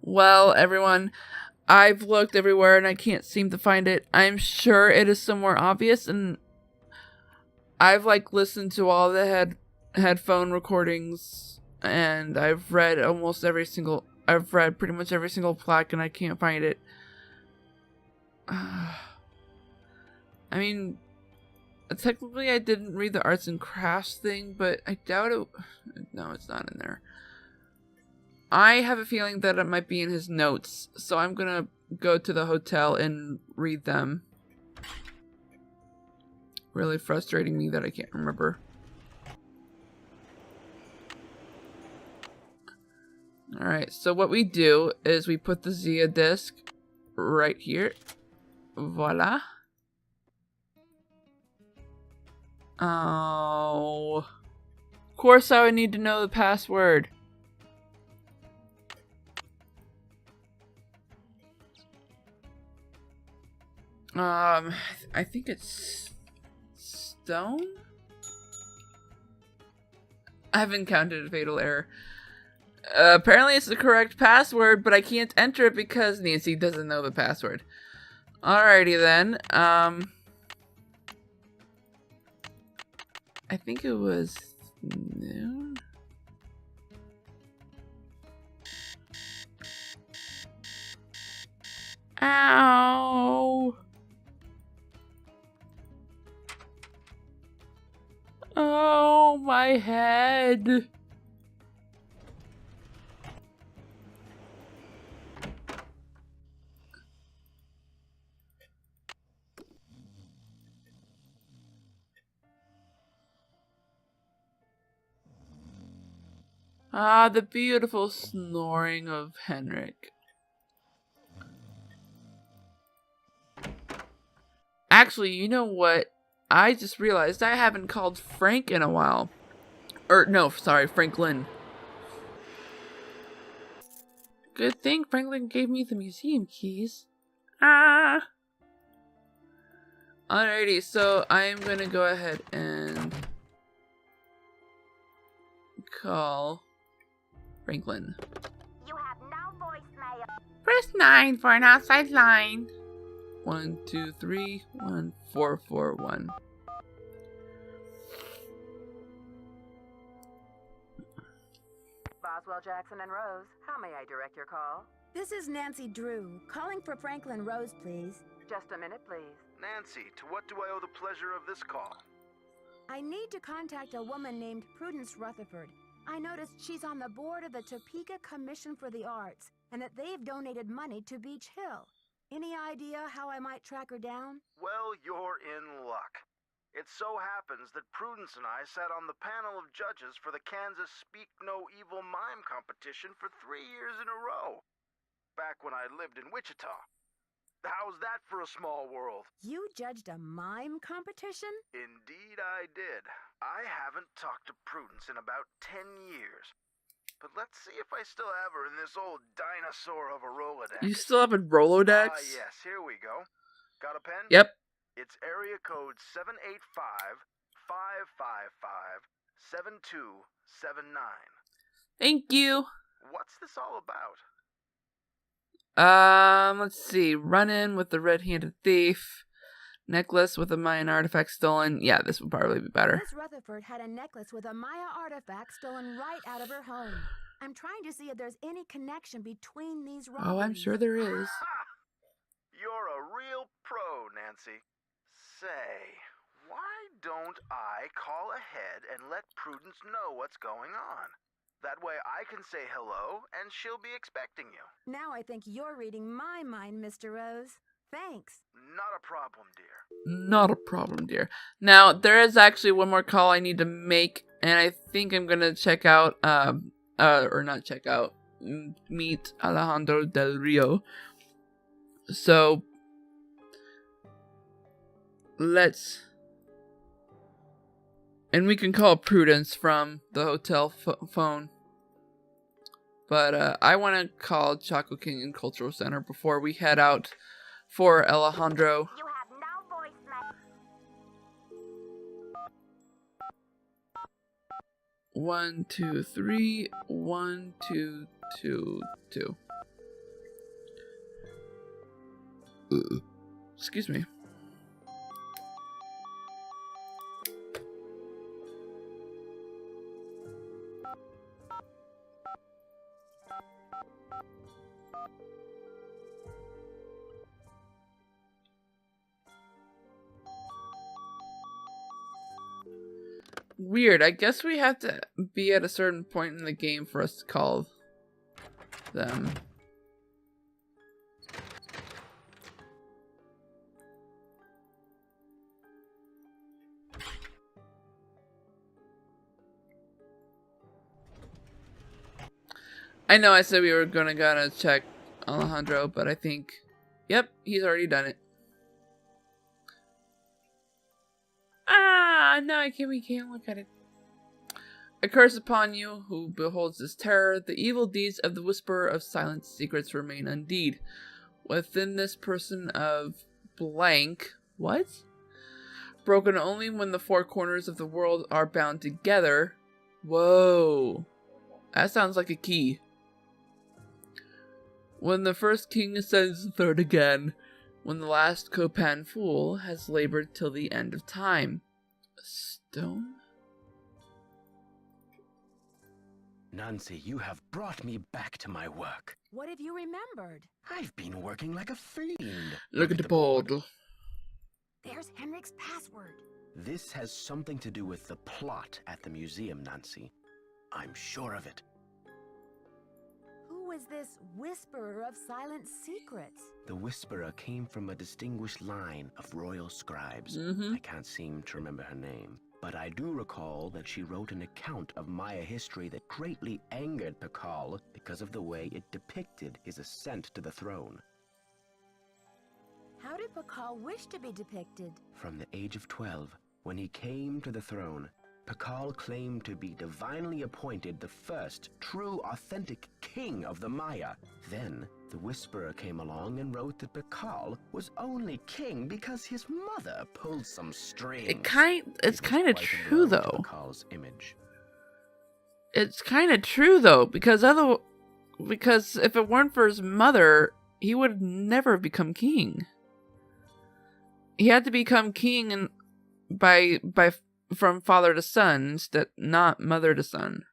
Well, everyone, I've looked everywhere and I can't seem to find it. I'm sure it is somewhere obvious, and I've like listened to all the headphone recordings, and I've read pretty much every single plaque, and I can't find it. I mean, technically I didn't read the arts and crafts thing, but I doubt it. No, it's not in there. I have a feeling that it might be in his notes, so I'm gonna go to the hotel and read them. Really frustrating me that I can't remember. Alright, so what we do is we put the Zia disc right here. Voila. Oh. Of course I would need to know the password. I think it's stone? I have encountered a fatal error. Apparently it's the correct password, but I can't enter it because Nancy doesn't know the password. Alrighty then, I think it was noon? Ow! Oh, my head! Ah, the beautiful snoring of Henrik. Actually, you know what? I just realized I haven't called Frank in a while. No, sorry, Franklin. Good thing Franklin gave me the museum keys. Ah! Alrighty, so I'm gonna go ahead and call Franklin. You have no voicemail. Press 9 for an outside line. 1, 2, 3, 1, 4, 4, 1. Boswell, Jackson, and Rose, how may I direct your call? This is Nancy Drew, calling for Franklin Rose, please. Just a minute, please. Nancy, to what do I owe the pleasure of this call? I need to contact a woman named Prudence Rutherford. I noticed she's on the board of the Topeka Commission for the Arts, and that they've donated money to Beach Hill. Any idea how I might track her down? Well, you're in luck. It so happens that Prudence and I sat on the panel of judges for the Kansas Speak No Evil Mime competition for 3 years in a row. Back when I lived in Wichita. How's that for a small world? You judged a mime competition? Indeed I did. I haven't talked to Prudence in about 10 years. But let's see if I still have her in this old dinosaur of a Rolodex. You still have a Rolodex? Ah, yes, here we go. Got a pen? Yep. It's area code 785-555-7279. Thank you. What's this all about? Let's see. Run in with the red-handed thief. Necklace with a Mayan artifact stolen. Yeah, this would probably be better. Miss Rutherford had a necklace with a Maya artifact stolen right out of her home. I'm trying to see if there's any connection between these robberies. Oh, I'm sure there is. You're a real pro, Nancy. Say, why don't I call ahead and let Prudence know what's going on? That way I can say hello, and she'll be expecting you. Now I think you're reading my mind, Mr. Rose. Thanks. Not a problem, dear. Not a problem, dear. Now, there is actually one more call I need to make, and I think I'm gonna check out, or not check out, meet Alejandro Del Rio. So, and we can call Prudence from the hotel phone. But I want to call Chaco Canyon Cultural Center before we head out for Alejandro. You have no voicemail. 1, 2, 3, 1, 2, 2, 2. Excuse me. Weird. I guess we have to be at a certain point in the game for us to call them. I know I said we were gonna check Alejandro, but I think, yep, he's already done it. Ah, no, we can't look at it. A curse upon you who beholds this terror. The evil deeds of the Whisperer of Silent Secrets remain undeed. Within this person of blank, what? Broken only when the four corners of the world are bound together. Whoa. That sounds like a key. When the first king ascends the third again. When the last Copan fool has labored till the end of time. A stone? Nancy, you have brought me back to my work. What have you remembered? I've been working like a fiend. Look at the board. There's Henrik's password. This has something to do with the plot at the museum, Nancy. I'm sure of it. Who is this Whisperer of Silent Secrets? The Whisperer came from a distinguished line of royal scribes. I can't seem to remember her name. But I do recall that she wrote an account of Maya history that greatly angered Pakal because of the way it depicted his ascent to the throne. How did Pakal wish to be depicted? From the age of 12, when he came to the throne, Pakal claimed to be divinely appointed the first true authentic king of the Maya. Then the Whisperer came along and wrote that Pakal was only king because his mother pulled some strings. It's kind of true though. Pakal's image. It's kind of true though, because if it weren't for his mother, he would never have become king. He had to become king and from father to son instead, not mother to son.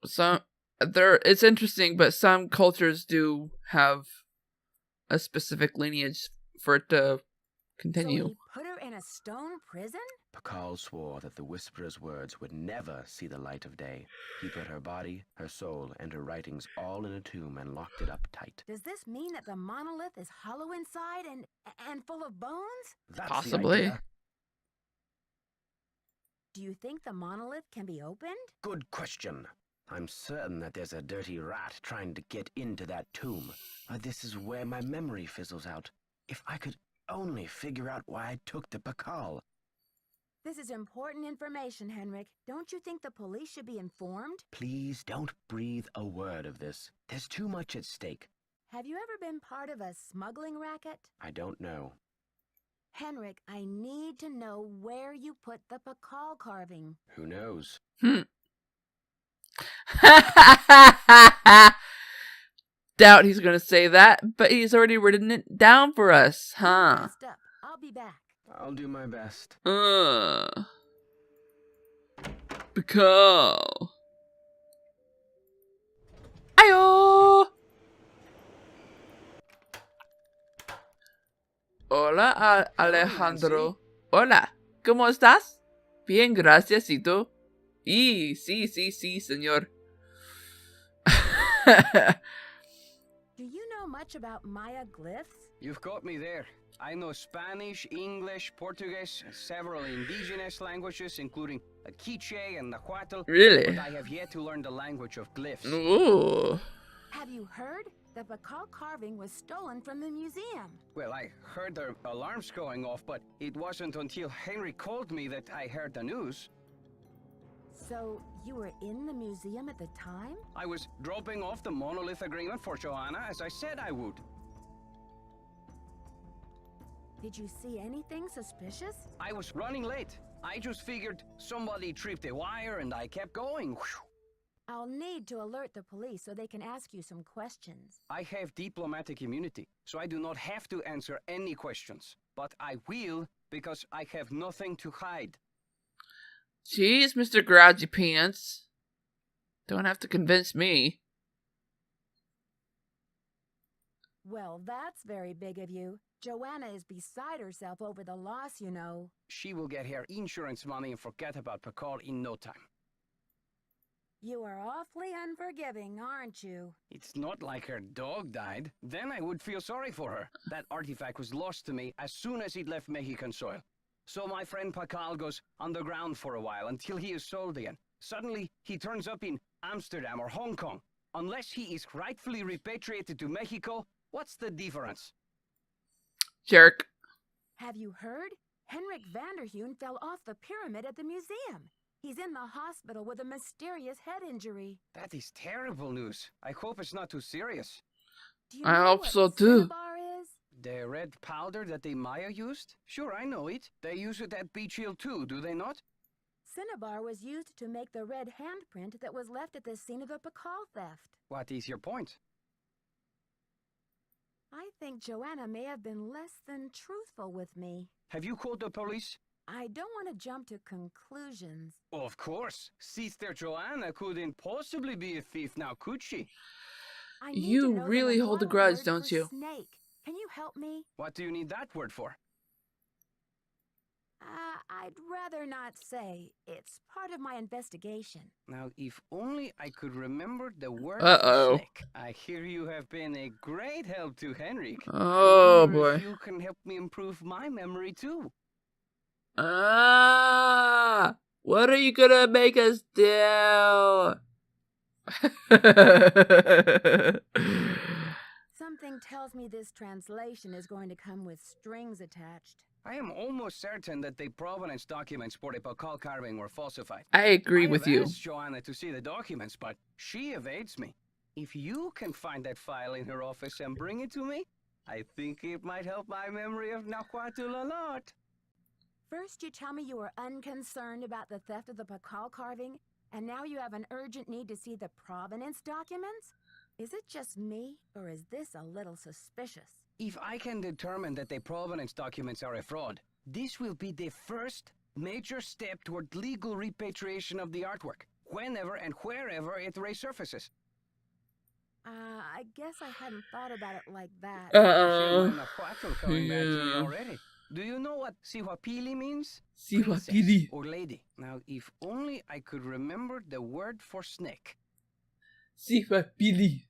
So it's interesting, but some cultures do have a specific lineage for it to continue. So he put her in a stone prison? Pakal swore that the Whisperer's words would never see the light of day. He put her body, her soul, and her writings all in a tomb and locked it up tight. Does this mean that the monolith is hollow inside and full of bones? That's Possibly. the idea. Do you think the monolith can be opened? Good question. I'm certain that there's a dirty rat trying to get into that tomb. This is where my memory fizzles out. If I could only figure out why I took the Pakal. This is important information, Henrik. Don't you think the police should be informed? Please don't breathe a word of this. There's too much at stake. Have you ever been part of a smuggling racket? I don't know. Henrik, I need to know where you put the Pakal carving. Who knows? Doubt he's gonna say that, but he's already written it down for us, huh? Messed up. I'll be back. I'll do my best. Pakal. Ayo! Hola, Alejandro. Hola, ¿cómo estás? Bien, gracias, ¿y tú? Y sí, señor. Do you know much about Maya glyphs? You've got me there. I know Spanish, English, Portuguese, and several indigenous languages, including the Quiche and Nahuatl. Really? But I have yet to learn the language of glyphs. Ooh. Have you heard? The Pakal carving was stolen from the museum. Well, I heard the alarms going off, but it wasn't until Henry called me that I heard the news. So, you were in the museum at the time? I was dropping off the monolith agreement for Joanna, as I said I would. Did you see anything suspicious? I was running late. I just figured somebody tripped a wire and I kept going. Whew. I'll need to alert the police so they can ask you some questions. I have diplomatic immunity, so I do not have to answer any questions. But I will, because I have nothing to hide. Jeez, Mr. Grouchy Pants. Don't have to convince me. Well, that's very big of you. Joanna is beside herself over the loss, you know. She will get her insurance money and forget about Pakal in no time. You are awfully unforgiving, aren't you? It's not like her dog died. Then I would feel sorry for her. That artifact was lost to me as soon as it left Mexican soil. So my friend Pakal goes underground for a while until he is sold again. Suddenly, he turns up in Amsterdam or Hong Kong. Unless he is rightfully repatriated to Mexico, what's the difference? Jerk. Have you heard? Henrik Vanderheun fell off the pyramid at the museum. He's in the hospital with a mysterious head injury. That is terrible news. I hope it's not too serious. Do you I know hope what so too. cinnabar is? The red powder that the Maya used? Sure, I know it. They use it at Beach Hill too, do they not? Cinnabar was used to make the red handprint that was left at the scene of the Pakal theft. What is your point? I think Joanna may have been less than truthful with me. Have you called the police? I don't want to jump to conclusions. Of course. Sister Joanna couldn't possibly be a thief now, could she? I need You to know the really hold a Nahuatl grudge, word don't for you? Snake. Can you help me? What do you need that word for? I'd rather not say. It's part of my investigation. Now, if only I could remember the word Uh-oh. for snake. I hear you have been a great help to Henrik. Oh, I wonder boy. if you can help me improve my memory too. Ah, what are you gonna make us do? Something tells me this translation is going to come with strings attached. I am almost certain that the provenance documents for the Pakal carving were falsified. I agree I with have you. asked Joanna to see the documents, but she evades me. If you can find that file in her office and bring it to me, I think it might help my memory of Nahuatl a lot. First, you tell me you were unconcerned about the theft of the Pakal carving, and now you have an urgent need to see the provenance documents? Is it just me, or is this a little suspicious? If I can determine that the provenance documents are a fraud, this will be the first major step toward legal repatriation of the artwork, whenever and wherever it resurfaces. I guess I hadn't thought about it like that. I feel my Nahuatl coming back to me Yeah. already. Do you know what Sihuapili means? Sihuapili. Princess or lady. Now, if only I could remember the word for snake. Sihuapili.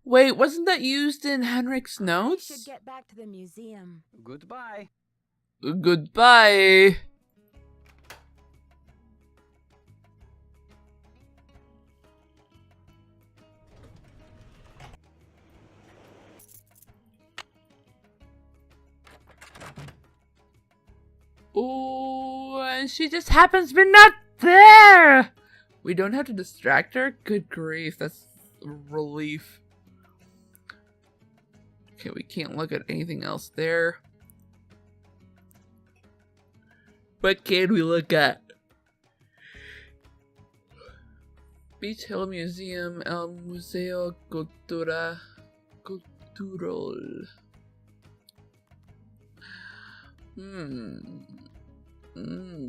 Wait, wasn't that used in Henrik's I should notes? get back to the museum. Goodbye. Goodbye. Oh, and she just happens to be not there. We don't have to distract her? Good grief, that's a relief. Okay, we can't look at anything else there. What can we look at? Beach Hill Museum, El Museo Cultural.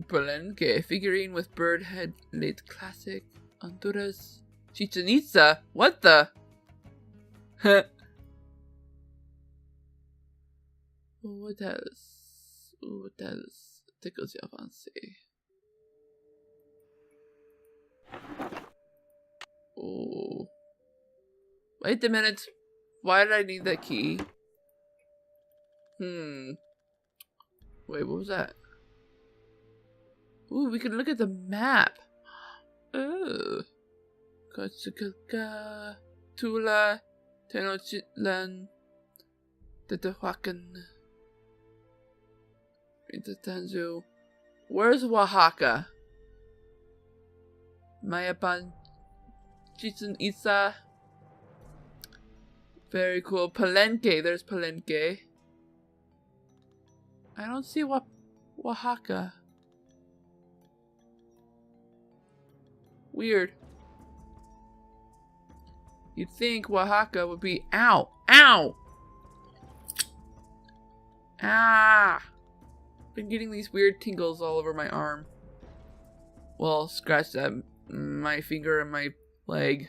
Palenque, figurine with bird head, late classic, Honduras, Chichen Itza. What the? What else? What else? Tickles your fancy. Oh. Wait a minute. Why did I need that key? Wait, what was that? Ooh, we can look at the map. Oh. Coatzacoalcos, Tula, Tenochtitlan, Teotihuacan, Tanzu. Where's Oaxaca? Mayapan, Chichen Itza. Very cool. Palenque. There's Palenque. I don't see Oaxaca. Weird. You'd think Oaxaca would be... Ow! Ow! Ah! Been getting these weird tingles all over my arm. Well, scratch that. My finger and my leg.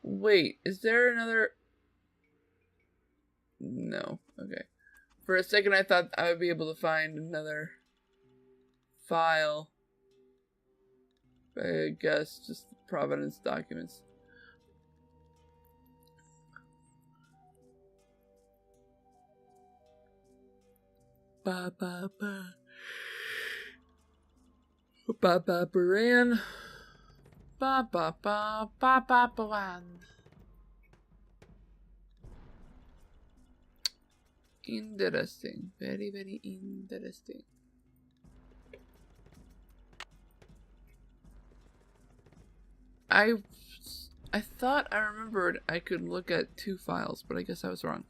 Wait, is there another... No. Okay. For a second I thought I would be able to find another file. But I guess just Providence documents. Ba ba ba. Ba ba baran. Ba ba ba ba ba baran. Interesting. Very, very interesting. I thought I remembered I could look at 2 files, but I guess I was wrong.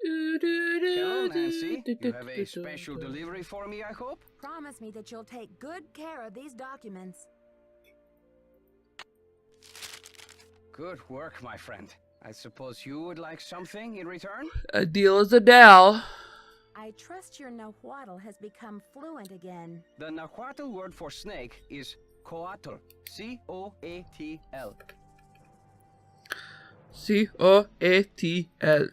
Hello, Nancy. You have a special delivery for me, I hope? Promise me that you'll take good care of these documents. Good work, my friend. I suppose you would like something in return? A deal is a deal. I trust your Nahuatl has become fluent again. The Nahuatl word for snake is coatl. C-O-A-T-L. C-O-A-T-L.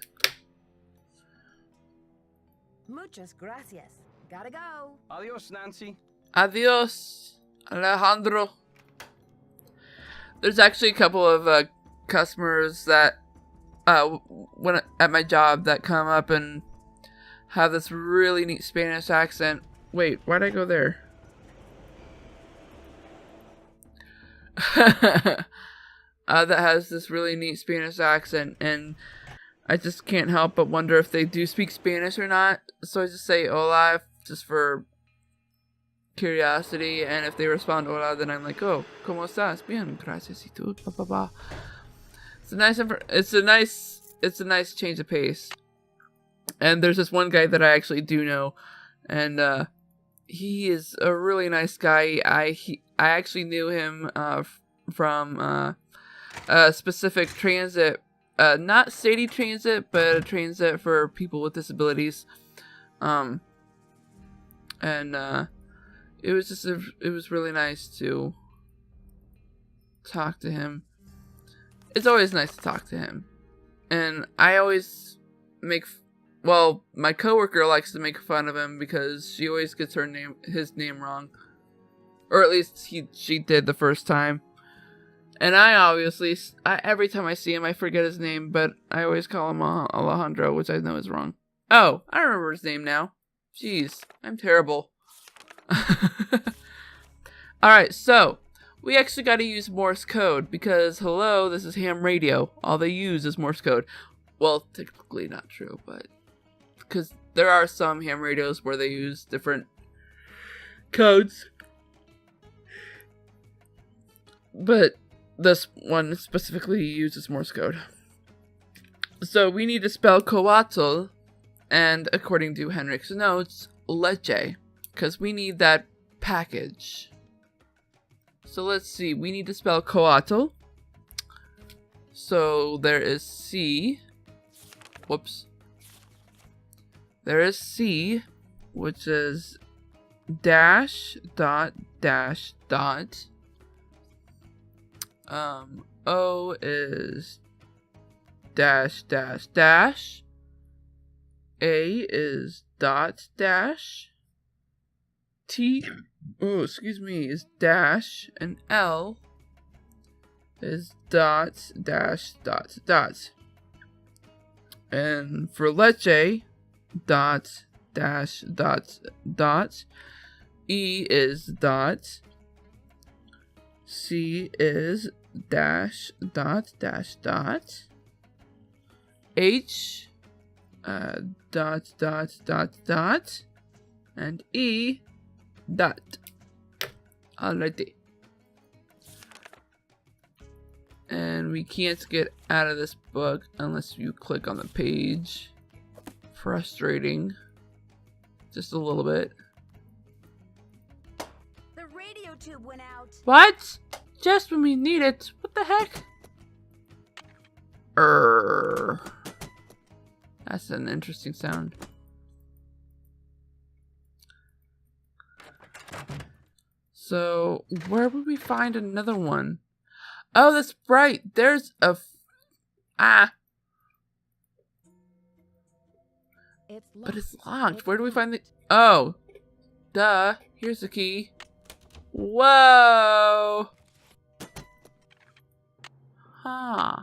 Muchas gracias. Gotta go. Adios, Nancy. Adios, Alejandro. There's actually a couple of customers that when at my job that come up and have this really neat Spanish accent. Wait, why'd I go there? That has this really neat Spanish accent, and I just can't help but wonder if they do speak Spanish or not. So I just say hola just for curiosity, and if they respond hola, then I'm like, oh, ¿cómo estás? Bien, gracias y tú. Blah, blah, blah. It's a nice change of pace. And there's this one guy that I actually do know, and he is a really nice guy. I actually knew him from a specific transit. Not city transit, but a transit for people with disabilities. It was really nice to talk to him. It's always nice to talk to him. And I always my coworker likes to make fun of him because she always gets his name wrong. Or at least she did the first time. And every time I see him, I forget his name, but I always call him Alejandro, which I know is wrong. Oh, I remember his name now. Jeez, I'm terrible. Alright, so, we actually got to use Morse code, because, hello, this is ham radio. All they use is Morse code. Well, technically not true, but... because there are some ham radios where they use different codes. But... this one specifically uses Morse code. So we need to spell coatl, and according to Henrik's notes, leche, because we need that package. So let's see, we need to spell coatl. So there is C. Whoops. There is C, which is dash, dot, dash, dot. O is dash, dash, dash. A is dot, dash. T, is dash. And L is dot, dash, dot, dot. And for leche, dot, dash, dot, dot. E is dot. C is dash, dot, dash, dot. H dot dot dot dot and E dot. Alrighty. And we can't get out of this book unless you click on the page. Frustrating. Just a little bit. The radio tube went out. What? Just when we need it. What the heck? That's an interesting sound. So, where would we find another one? Oh, that's right. There's a... It's locked. But it's locked. Where do we find the... Oh. Duh. Here's the key. Whoa. Huh.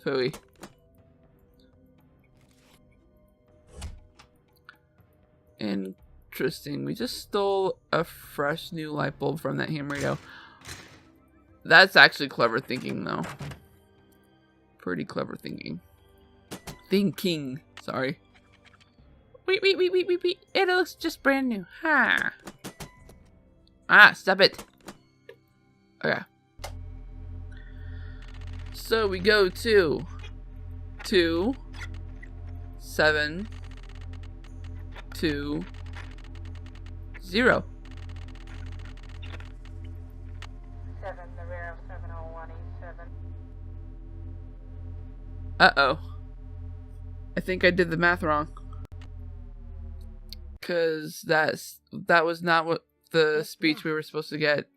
Phooey. Interesting. We just stole a fresh new light bulb from that ham radio. That's actually clever thinking, though. Pretty clever thinking. Sorry. Wait. It looks just brand new. Ha. Stop it. Okay. So we go to 2 7 2 0. 7, the rear of 701 East 7. Uh-oh. I think I did the math wrong. Cause that was not what the speech we were supposed to get.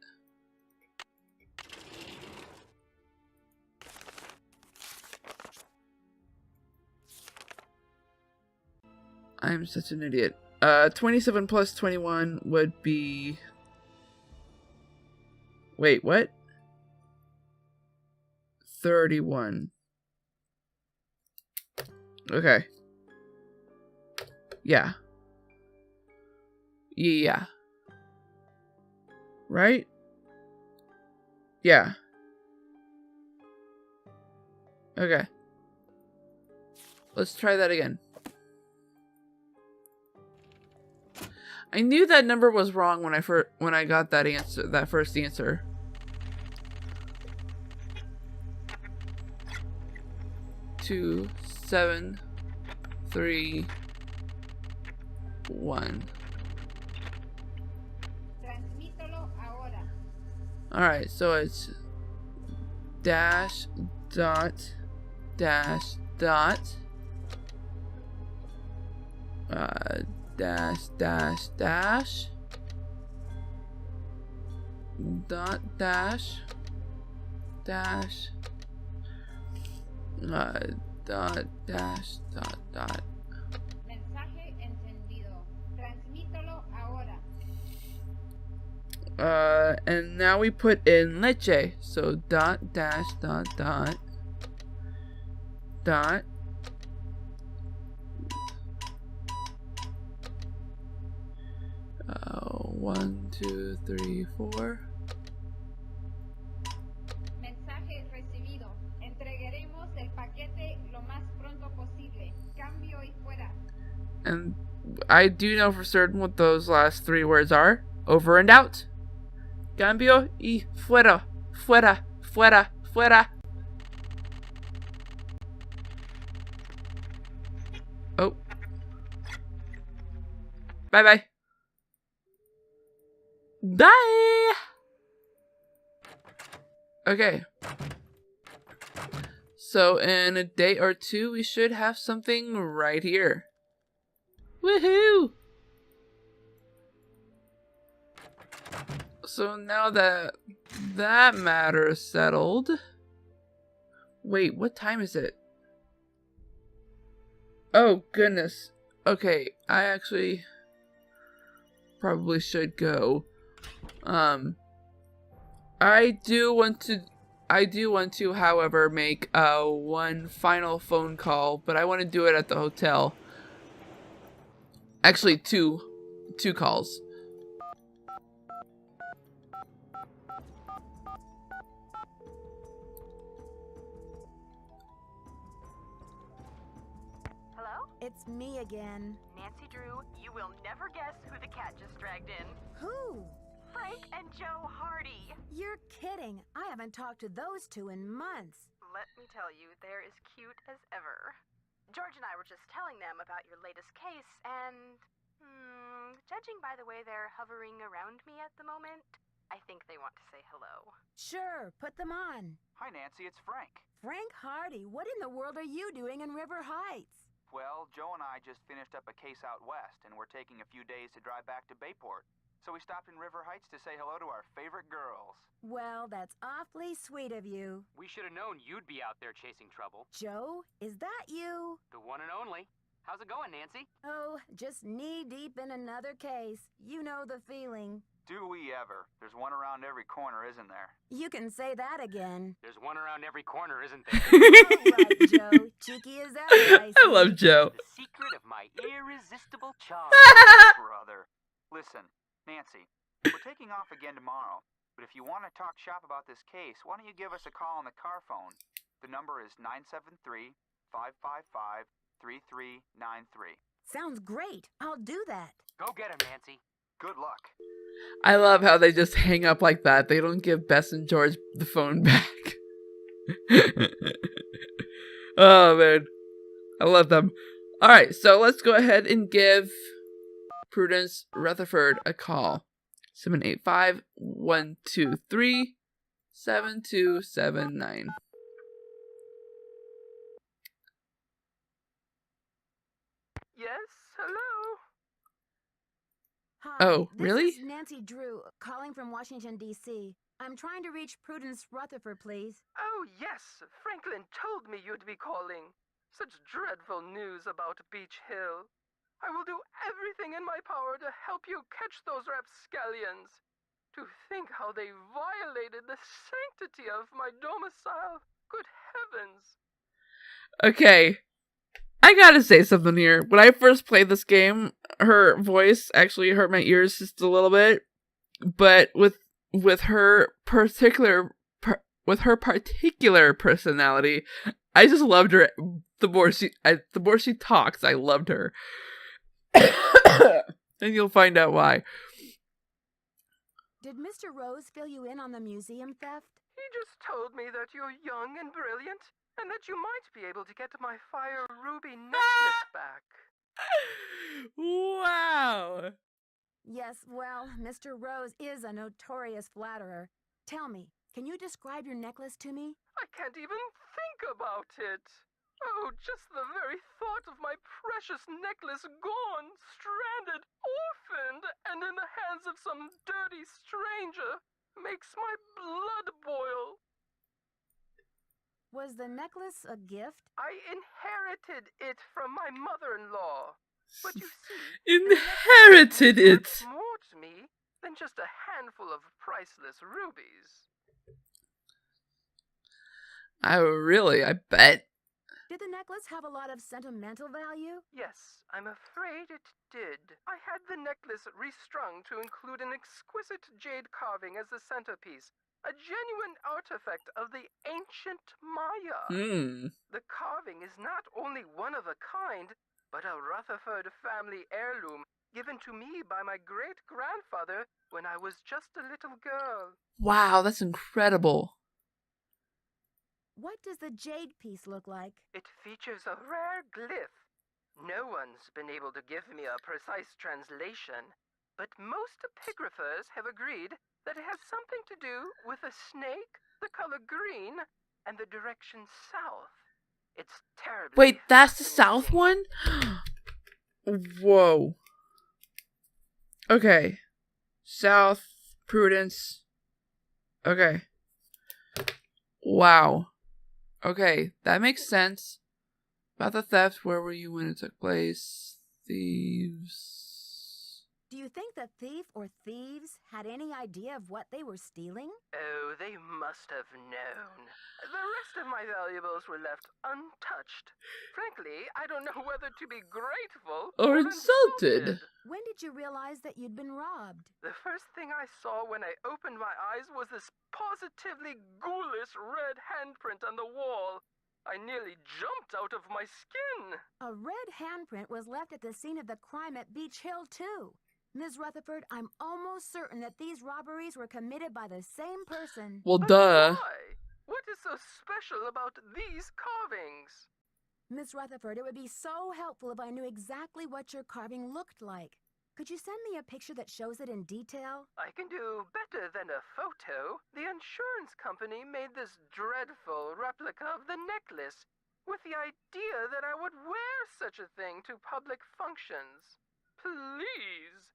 I'm such an idiot. 27 plus 21 would be... Wait, what? 31. Okay. Yeah. Yeah. Right? Yeah. Okay. Let's try that again. I knew that number was wrong when I got that answer, that first answer. Two, 7, 3, 1. Alright, so it's dash, dot, dash, dot, dash, dash, dash, dot, dash, dash, dot, dash, dot, dot. Mensaje encendido. Transmítelo ahora. And now we put in leche. So dot, dash, dot, dot, dot. 1, 2, 3, 4. Mensaje recibido. Entregaremos el paquete lo más pronto posible. Cambio y fuera. And I do know for certain what those last 3 words are. Over and out. Cambio y fuera. Fuera. Fuera. Fuera. Oh. Bye-bye. Bye! Okay. So in a day or 2, we should have something right here. Woohoo! So now that that matter is settled... Wait, what time is it? Oh, goodness. Okay, I actually probably should go. I do want to, however, make one final phone call, but I want to do it at the hotel. Actually, two calls. it's me again. Nancy Drew, you will never guess who the cat just dragged in. Who? Frank and Joe Hardy. You're kidding. I haven't talked to those two in months. Let me tell you, they're as cute as ever. George and I were just telling them about your latest case, and judging by the way they're hovering around me at the moment, I think they want to say hello. Sure, put them on. Hi, Nancy, it's Frank. Frank Hardy, what in the world are you doing in River Heights? Well, Joe and I just finished up a case out west, and we're taking a few days to drive back to Bayport. So we stopped in River Heights to say hello to our favorite girls. Well, that's awfully sweet of you. We should have known you'd be out there chasing trouble. Joe, is that you? The one and only. How's it going, Nancy? Oh, just knee-deep in another case. You know the feeling. Do we ever? There's one around every corner, isn't there? You can say that again. There's one around every corner, isn't there? All right, Joe. Cheeky as ever, I I love Joe. The secret of my irresistible charm. Brother. Listen, Nancy, we're taking off again tomorrow, but if you want to talk shop about this case, why don't you give us a call on the car phone? The number is 973-555-3393. Sounds great. I'll do that. Go get him, Nancy. Good luck. I love how they just hang up like that. They don't give Bess and George the phone back. Oh, man. I love them. Alright, so let's go ahead and give Prudence Rutherford a call. 785-123-7279. Yes, hello? Hi, Oh, really? This is Nancy Drew, calling from Washington, D.C. I'm trying to reach Prudence Rutherford, please. Oh, yes. Franklin told me you'd be calling. Such dreadful news about Beach Hill. I will do everything in my power to help you catch those rapscallions. To think how they violated the sanctity of my domicile. Good heavens. Okay. I gotta say something here. When I first played this game, her voice actually hurt my ears just a little bit. But with her particular personality, I just loved her. The more she talks, I loved her. And you'll find out why. Did Mr. Rose fill you in on the museum theft? He just told me that you're young and brilliant, and that you might be able to get my fire ruby necklace back. Wow. Yes, well, Mr. Rose is a notorious flatterer. Tell me, can you describe your necklace to me? I can't even think about it. Oh, just the very thought of my precious necklace gone, stranded, orphaned, and in the hands of some dirty stranger makes my blood boil. Was the necklace a gift? I inherited it from my mother-in-law. But you see, Inherited the necklace it. meant more to me than just a handful of priceless rubies. I bet. Did the necklace have a lot of sentimental value? Yes, I'm afraid it did. I had the necklace restrung to include an exquisite jade carving as the centerpiece, a genuine artifact of the ancient Maya. The carving is not only one of a kind, but a Rutherford family heirloom given to me by my great-grandfather when I was just a little girl. Wow, that's incredible. What does the jade piece look like? It features a rare glyph. No one's been able to give me a precise translation, but most epigraphers have agreed that it has something to do with a snake, the color green, and the direction south. It's terribly Wait, that's the south fascinating. one? Whoa. Okay. South, Prudence. Okay. Wow. Okay, that makes sense. About the theft, where were you when it took place? Thieves. Do you think the thief or thieves had any idea of what they were stealing? Oh, they must have known. The rest of my valuables were left untouched. Frankly, I don't know whether to be grateful Or insulted. When did you realize that you'd been robbed? The first thing I saw when I opened my eyes was this positively ghoulish red handprint on the wall. I nearly jumped out of my skin. A red handprint was left at the scene of the crime at Beach Hill, too. Ms. Rutherford, I'm almost certain that these robberies were committed by the same person. Well, But duh. why? What is so special about these carvings? Miss Rutherford, it would be so helpful if I knew exactly what your carving looked like. Could you send me a picture that shows it in detail? I can do better than a photo. The insurance company made this dreadful replica of the necklace with the idea that I would wear such a thing to public functions. Please.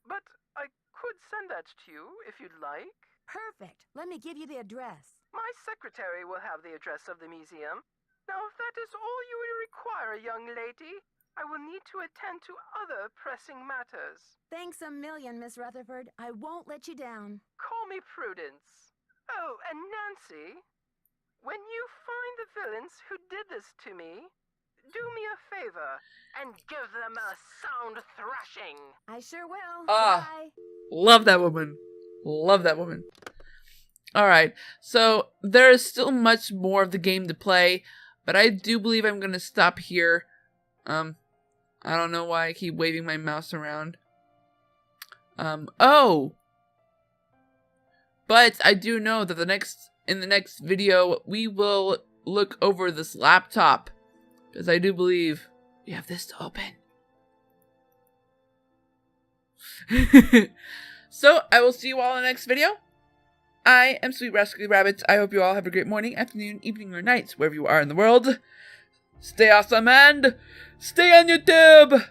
But I could send that to you if you'd like. Perfect. Let me give you the address. My secretary will have the address of the museum. Now, if that is all you would require, young lady, I will need to attend to other pressing matters. Thanks a million, Miss Rutherford. I won't let you down. Call me Prudence. Oh, and Nancy, when you find the villains who did this to me, do me a favor and give them a sound thrashing. I sure will. Ah. Bye. Love that woman. Love that woman. Alright, so there is still much more of the game to play, but I do believe I'm going to stop here. I don't know why I keep waving my mouse around. Oh! But I do know that in the next video, we will look over this laptop. Because I do believe we have this to open. So, I will see you all in the next video. I am Sweet Rascally Rabbit. I hope you all have a great morning, afternoon, evening, or night, wherever you are in the world. Stay awesome and stay on YouTube!